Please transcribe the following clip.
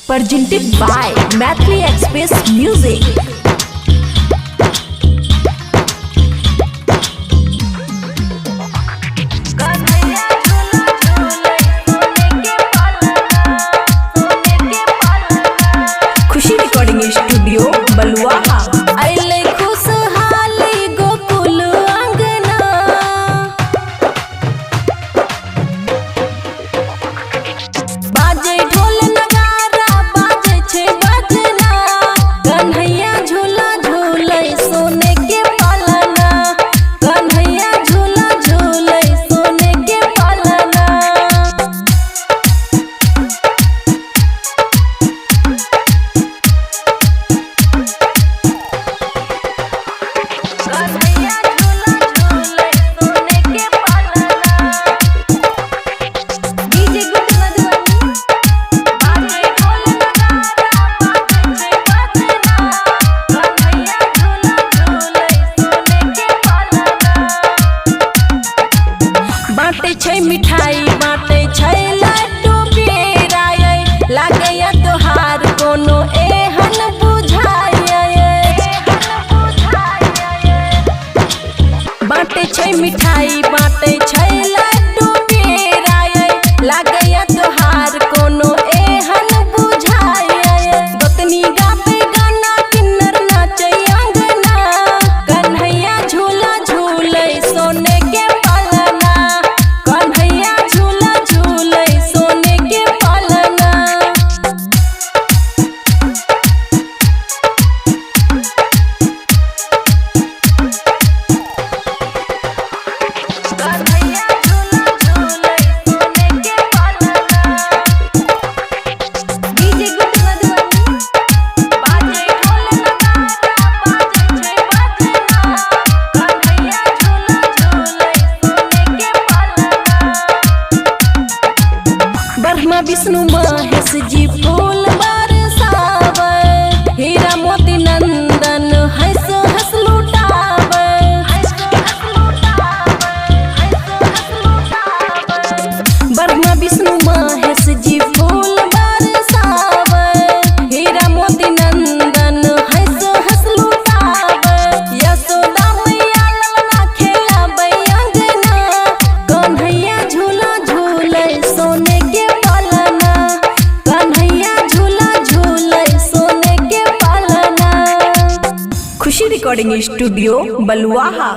presented by Mathli Express Music. Khushi recording studio Baluaha. अइले खुशहाली गोकुल अंगना, बाजे ढोल नगारा बाजे छे बजना, कन्हैया झूला झूले सोने के पालना, कन्हैया झूला झूले सोने के पालना। कन्हैया झूला झूले सोने के पालना। डीजे गुड मधुबनी, बाजे ढोल नगारा बाजे छे बजना, कन्हैया झूला झूले सोने के पालना। बाटे छै मिठाई बाटे छै लड्डू पेराए, लागैया तोहार कोनो एहन बुझाए। बाटे छै मिठाई बाटे छै लड्डू पेराए, लागैया तोहार कोनो एहन बुझाए। गोतनी गावे गाना किन्नर नाचे अंगना, कन्हैया झूला झूले सोने के पालना, कन्हैया झूला झूले सोने के पालना। कन्हैया झूला झूले सोने के पालना। डीजे गुड मधुबनी, बाजे ढोल नगारा बाजे छे बजना, कन्हैया झूला झूले सोने के पालना। ब्रह्मा विष्णु महेश जी फूल बरसावे, हीरा मोती नंदन हंस हंस लुटावे। ब्रह्मा विष्णु महेश जी फूल बरसावे, हीरा मोती नंदन हंस हंस लुटावे। यशोदा मैया ललना खेलावे अंगना, कन्हैया झूला झूले सोने के पालना, कन्हैया झूला झूले सोने के पालना। खुशी रिकॉर्डिंग स्टूडियो बलुआहा।